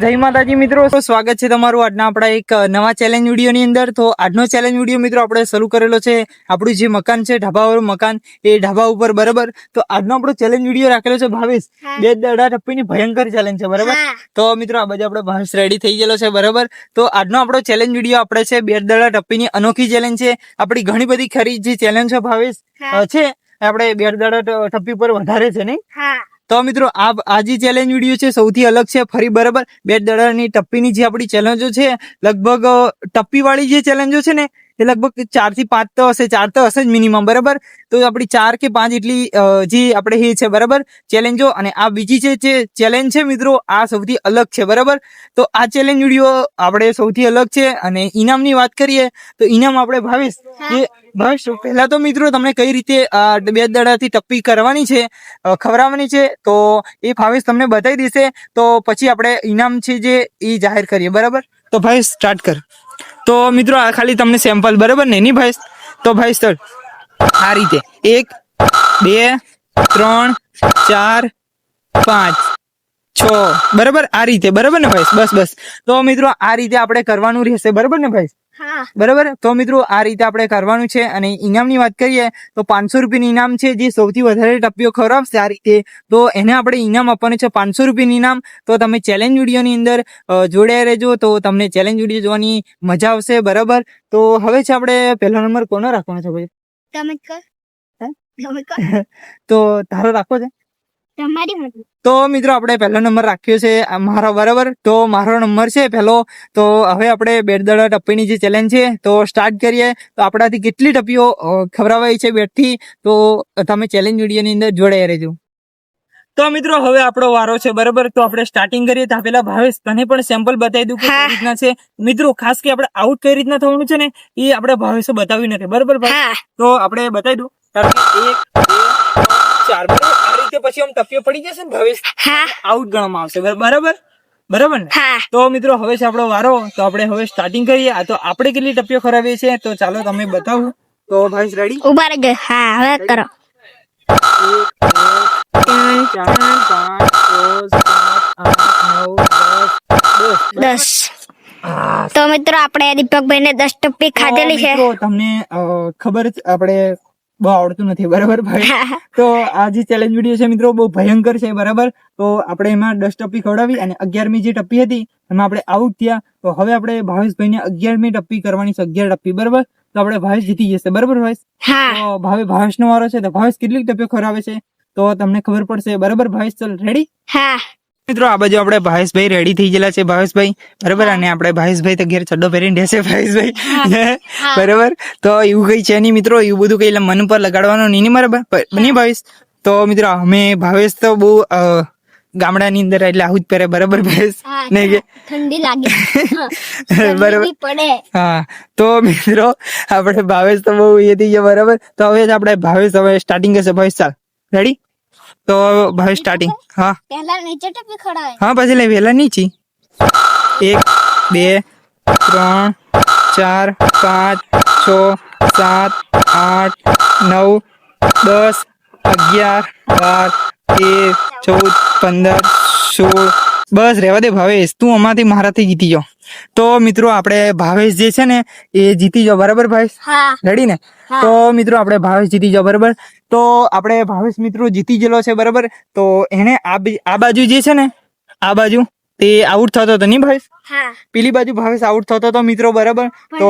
જય માતાજી મિત્રો, સ્વાગત છે તમારું આજના આપણા એક નવા ચેલેન્જ વિડીયો ની અંદર. તો આજનો ચેલેન્જ વિડીયો મિત્રો આપણે શરૂ કરેલો છે આપણું જે મકાન છે, ઢાબાવાળું મકાન, એ ઢાબા ઉપર, બરાબર. તો આજનો આપણો ચેલેન્જ વિડીયો રાખેલો છે ભાવેશ, 2 દડા ટપ્પીની ભયંકર ચેલેન્જ છે, બરાબર. તો મિત્રો આ બાજુ આપણે ભાવેશ રેડી થઈ ગયેલો છે, બરાબર. તો આજનો આપણો ચેલેન્જ વિડીયો આપણે છે 2 દડા ટપ્પીની અનોખી ચેલેન્જ છે. આપણી ઘણી બધી ખરી જે ચેલેન્જ છે ભાવેશ છે, આપણે 2 દડા ટપ્પી પર વધારે છે, નહીં? તો મિત્રો આ જે ચેલેન્જ વિડીયો છે સૌથી અલગ છે ફરી, બરાબર. 2 દડાની ટપ્પીની જે આપણી ચેલેન્જો છે, લગભગ ટપ્પી વાળી જે ચેલેન્જો છે ને એ લગભગ 4 થી 5 તો હશે, 4 તો હશે જ મિનિમમ, બરાબર. તો આપણી 4 કે 5 એટલી જે આપણે એ છે, બરાબર, ચેલેન્જો. અને આ બીજી જે ચેલેન્જ છે મિત્રો, આ સૌથી અલગ છે, બરાબર. તો આ ચેલેન્જ વિડીયો આપણે સૌથી અલગ છે. અને ઇનામની વાત કરીએ તો ઇનામ આપણે ભાવેશ પહેલા તો મિત્રો તમને કઈ રીતે 2 દડાથી ટપ્પી કરવાની છે, ખવડાવવાની છે, તો એ ભાવેશ તમને બતાવી દેશે. તો પછી આપણે ઇનામ છે જે એ જાહેર કરીએ, બરાબર. તો ભાઈ સ્ટાર્ટ કર. તો મિત્રો આ ખાલી તમને સેમ્પલ, બરાબર ને, નહીં ભાઈ? તો ભાઈ સ્ટાર્ટ આ રીતે 1 2 3 4 5 6, બરાબર, આ રીતે, બરાબર ને ભાઈ? બસ. તો મિત્રો આ રીતે આપણે કરવાનું રહેશે, બરાબર ને ભાઈ? બરાબર. તો મિત્રો આ રીતે આપણે કરવાનું છે. અને ઇનામની વાત કરીએ તો 500 રૂપિયાનું ઇનામ છે. જે સૌથી વધારે ટપ્પીઓ ખવડાવશે આ રીતે, તો એને આપણે ઇનામ આપવાનું છે 500 રૂપિયાનું ઇનામ. તો તમે ચેલેન્જ વિડીયોની અંદર જોડાયા રહેજો, તો તમને ચેલેન્જ વિડીયો જોવાની મજા આવશે, બરાબર. તો હવે છે આપણે પહેલો નંબર કોનો રાખવાનો છે ભાઈ? તો તારો રાખવો છે? તો મિત્રો આપણે પહેલો નંબર રાખ્યો છે મારો, બરાબર. તો મારો નંબર છે પહેલો. તો હવે આપણે 2 દડા ટપ્પીની જે ચેલેન્જ છે તો સ્ટાર્ટ કરીએ. તો આપણાથી કેટલી ટપ્પીઓ ખવડાવાય છે બેટથી, તો તમે ચેલેન્જ વિડીયોની અંદર જોડાઈ રહેજો. તો મિત્રો હવે આપણો વારો છે, બરાબર. તો આપણે સ્ટાર્ટિંગ કરીએ. તો પેલા ભાવેશ તને પણ સેમ્પલ બતાવી દઉં કે કઈ રીતના છે. મિત્રો ખાસ કે આપણે આઉટ કઈ રીતના થવાનું છે ને એ આપણે ભાવેશે બતાવ્યું નથી, બરાબર ભાઈ? તો આપણે બતાવી દઉં. 1 2 3 4, બરાબર. આ રીતે પછી આમ ટપ્પીઓ પડી જશે ને ભાવેશ, આઉટ ગણવામાં આવશે, બરાબર ને? તો મિત્રો હવે છે આપણો વારો. તો આપણે હવે સ્ટાર્ટિંગ કરીએ. તો આપણે કેટલી ટપ્પીઓ ખરાવી છે તો ચાલો તમે બતાવું. તો ભાઈ રેડી? ઉભા રહેજો. હા, હવે કરો. 1 2 3 4 5 6 7 8 9 10. તો મિત્રો આપણે દીપકભાઈ ને 10 ટપ્પી ખાધેલી છે. તમને ખબર છે આપણે બહુ આવડતું નથી, બરાબર ભાઈ? તો આ જે ચેલેન્જ વિડીયો છે મિત્રો બહુ ભયંકર છે, બરાબર. તો આપણે એમાં 10 ટપ્પી ખવડાવી અને 11મી જે ટપ્પી હતી એમાં આપણે આઉટ થયા. તો હવે આપણે ભાવેશભાઈને 11મી ટપ્પી કરવાની છે, 11 ટપ્પી, બરાબર. તો આપણે ભાવેશ જીતી જશે, બરાબર ભાવેશ? તો ભાવેશનો વારો છે. તો ભાવેશ કેટલી ટપ્પીઓ ખવડાવે છે તો તમને ખબર પડશે, બરાબર ભાવેશ? ચાલ રેડી? હા મિત્રો આ બાજુ આપણે ભાવેશભાઈ રેડી થઈ ગયેલા છે, ભાવેશભાઈ, બરાબર. અને આપણે ભાવેશભાઈ તો ઘેર ચડ્ડો પહેરીને રહેશે, ભાવેશભાઈ, બરાબર. તો એવું કઈ છે નહીં મિત્રો, એવું બધું કઈ મન પર લગાડવાનું નહીં, બરાબર નહીં ભાવેશ? તો મિત્રો અમે ભાવેશ તો બહુ ગામડાની અંદર એટલે આવું જ પહેરે, બરાબર ભાવેશ? નહીં કે ઠંડી લાગે, બરાબર પડે. હા. તો મિત્રો આપણે ભાવેશ તો બહુ એ થઈ ગયા, બરાબર. તો હવે આપણે ભાવેશ હવે સ્ટાર્ટિંગ કરશે. ભાવેશ ચાલ રેડી? તો ભાઈ સ્ટાર્ટિંગ. હા પહેલા નીચે ટપ્પી ખવડાવે. હા પછી લે વેલા નીચે. 1 2 3 4 5 6 7 8 9 10 11 12 13 14 15 16. બસ રહેવા દે ભાવેશ, તું આમાંથી મારાથી જીતી જાઓ. તો મિત્રો આપણે ભાવેશ જે છે ને એ જીતી જાઓ, બરાબર ભાવેશ? રેડી ને? તો મિત્રો આપણે ભાવેશ જીતી જાઓ, બરાબર. તો આપણે ભાવેશ મિત્રો જીતી ગયેલો છે, બરાબર. તો એને આ બાજુ જે છે ને, આ બાજુ તે આઉટ થતો હતો, નહીં ભાવેશ? પેલી બાજુ ભાવેશ આઉટ થતો હતો મિત્રો, બરાબર. તો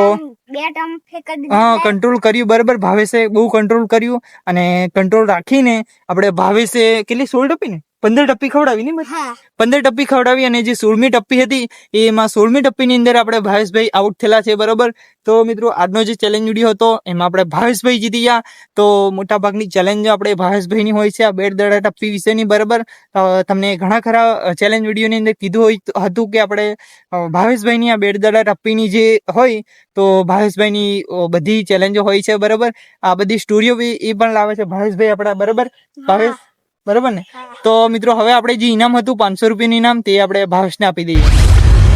હા, કંટ્રોલ કર્યું, બરાબર. ભાવેશે બહુ કંટ્રોલ કર્યું. અને કંટ્રોલ રાખીને આપણે ભાવેશે કેટલી 16 ટપ્પી ને 15 ટપ્પી ખવડાવી, નહીં? 15 ટપ્પી ખવડાવી. અને જે 16મી ટપ્પી હતી એમાં 16મી ટપ્પીની અંદર આપણે ભાવેશભાઈ આઉટ થયેલા છે, બરાબર. તો મિત્રો આજનો જે ચેલેન્જ વિડીયો હતો એમાં આપણે ભાવેશભાઈ જીતી ગયા. તો મોટા ભાગની ચેલેન્જ આપણે ભાવેશભાઈની હોય છે આ 2 દડા ટપ્પી વિશેની, બરાબર. તમને ઘણા ખરા ચેલેન્જ વિડીયોની અંદર કીધું હતું કે આપણે ભાવેશભાઈની આ 2 દડા ટપ્પીની જે હોય તો ભાવેશભાઈની બધી ચેલેન્જો હોય છે, બરાબર. આ બધી સ્ટોરીઓ બી એ પણ લાવે છે ભાવેશભાઈ આપણા, બરાબર ભાવેશ? બરાબર ને? તો મિત્રો હવે આપણે જે ઇનામ હતું 500 રૂપિયાનું ઇનામ તે આપણે ભાવેશને આપી દઈએ.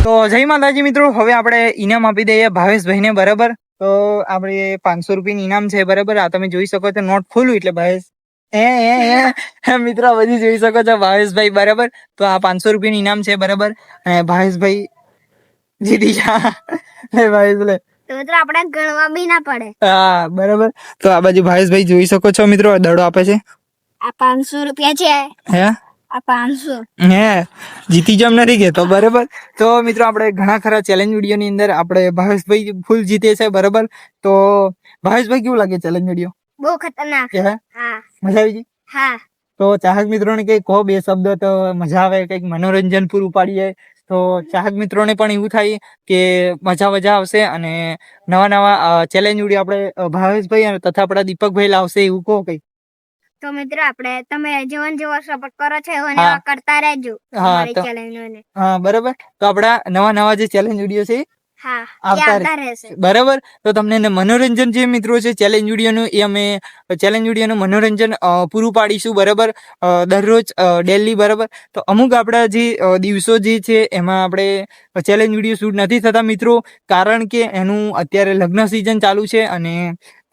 તો જય માતાજી મિત્રો, હવે આપણે ઇનામ આપી દઈએ ભાવેશભાઈને, બરાબર. તો આપણે 500 રૂપિયાનું ઇનામ છે, બરાબર. આ તમે જોઈ શકો છો, નોટ ખોલું એટલે ભાવેશ મિત્રો બધી જોઈ શકો છો ભાવેશભાઈ બરાબર. તો આ 500 રૂપિયાનું ઇનામ છે બરાબર. અને ભાવેશભાઈ જીતી ગયા. લે ભાવેશ લે. તો મિત્રો આપણે ગણવા બી ના પડે. હા બરાબર. તો આ બાજુ ભાવેશભાઈ જોઈ શકો છો મિત્રો દડો આપે છે. આ 500 રૂપિયા છે. હે આ 500. હે જીતી જમ નથી કેતો બરાબર. તો મિત્રો આપણે ઘણા ખરા ચેલેન્જ વિડીયો ની અંદર આપણે ભાવેશભાઈ ફૂલ જીતે છે બરાબર. તો ભાવેશભાઈ કેવું લાગે ચેલેન્જ વિડીયો? બહુ ખતરનાક. હે હા મજા આવી ગઈ? હા. તો ચાહક મિત્રોને કઈ કહો બે શબ્દ તો મજા આવે, કઈક મનોરંજન પૂરું પાડીએ તો ચાહક મિત્રોને પણ એવું થાય કે મજા આવશે. અને નવા ચેલેન્જ વિડીયો આપણે ભાવેશભાઈ અને તથા આપણા દીપકભાઈ લાવશે એવું કહો કઈ. તો મિત્રો આપણે તમે જેવો સપોર્ટ કરો છો એવો હા. એવા કરતા રહેજો હા, અમારી તો- ચેલેન્જોને. હા બરાબર. તો આપણા નવા જે ચેલેન્જ વિડીયો છે હા આવતા આવતા રહેશે. બરાબર. તો તમને મનોરંજન જે મિત્રો છે ચેલેન્જ વિડીયોનું એ અમે ચેલેન્જ વિડીયોનું મનોરંજન પૂરું પાડીશું બરાબર. દરરોજ ડેલી બરાબર. તો અમુક આપણા જે દિવસો જે છે એમાં આપણે ચેલેન્જ વિડીયો શૂટ નથી થતા મિત્રો, કારણ કે એનું અત્યારે લગ્ન સિઝન ચાલુ છે અને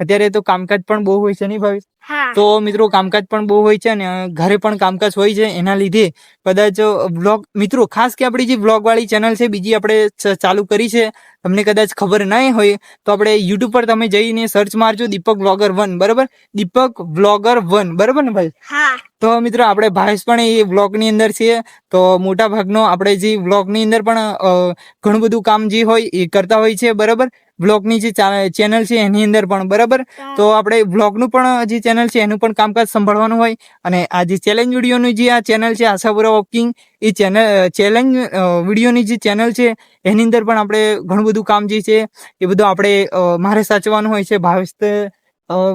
અત્યારે તો કામકાજ પણ બહુ હોય છે નહીં ભાઈ? હા તો મિત્રો કામકાજ પણ બહુ હોય છે અને ઘરે પણ કામકાજ હોય છે, એના લીધે કદાચ વ્લોગ મિત્રો ખાસ કે આપણી જે વ્લોગ વાળી ચેનલ છે બીજી આપણે ચાલુ કરી છે, તમને કદાચ ખબર નહીં હોય તો આપણે યુટ્યુબ પર તમે જઈને સર્ચ મારજો દીપક વ્લોગર 1 બરાબર. દીપક વ્લોગર 1 બરાબર ને ભાઈ? હા તો મિત્રો આપણે ભાવેશ પણ એ વ્લોગ ની અંદર છે. તો મોટા ભાગનો આપણે જે વ્લોગ ની અંદર પણ ઘણું બધું કામ જે હોય એ કરતા હોય છે બરાબર. વ્લોગ ની જે ચેનલ છે એની અંદર પણ બરાબર. તો આપણે વ્લોગ નું પણ જે ચેનલ છે એનું પણ કામકાજ સંભાળવાનું હોય. અને આ જે ચેલેન્જ વિડીયોની જે આ ચેનલ છે આશાપુરા વોકિંગ, એ ચેલેન્જ વિડીયોની જે ચેનલ છે એની અંદર પણ આપણે ઘણું બધું કામ જે છે એ બધું આપણે મારે સાચવાનું હોય છે. ભાવેશ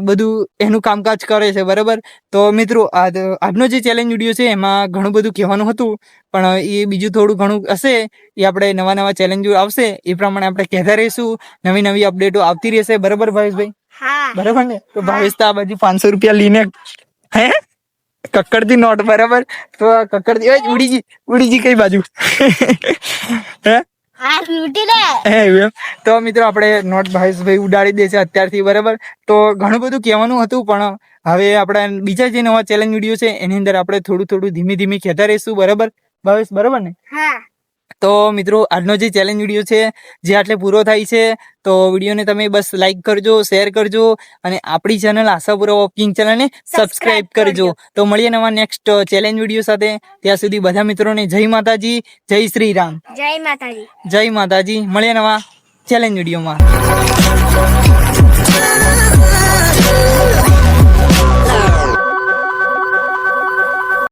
બધું એનું કામકાજ કરે છે બરાબર. તો મિત્રો આજનો જે ચેલેન્જ વિડીયો છે એમાં ઘણું બધું કહેવાનું હતું, પણ એ બીજું થોડું ઘણું હશે એ આપણે નવા ચેલેન્જો આવશે એ પ્રમાણે આપણે કહેતા રહીશું. નવી અપડેટો આવતી રહેશે બરાબર ભાવેશભાઈ? હા બરાબર ને? તો ભાવેશ તો આ બાજુ 500 રૂપિયા લઈને હે કક્કડથી નોટ બરાબર. તો કક્કડથી ઉડી ગઈ કઈ બાજુ? હે હા લૂટી લે. એમ. તો મિત્રો આપણે નોટ ભાવેશભાઈ ઉડાડી દેશે અત્યારથી બરાબર. તો ઘણું બધું કહેવાનું હતું, પણ હવે આપણા બીજા જે નવા ચેલેન્જ વિડીયો છે એની અંદર આપણે થોડું ધીમે કહેતા રહીશું બરાબર ભાવેશ? બરાબર ને? હા તો મિત્રો આજનો જે ચેલેન્જ વિડીયો છે જે આટલે પૂરો થાય છે. તો વિડીયોને તમે બસ લાઈક કરજો, શેર કરજો અને આપણી ચેનલ આશાપુરા વોકિંગ ચેનલને સબસ્ક્રાઇબ કરજો. તો મળીએ નવા નેક્સ્ટ ચેલેન્જ વિડીયો સાથે. ત્યાં સુધી બધા મિત્રોને જય માતાજી, જય શ્રી રામ. જય માતાજી. જય માતાજી. મળીએ નવા ચેલેન્જ વિડીયોમાં.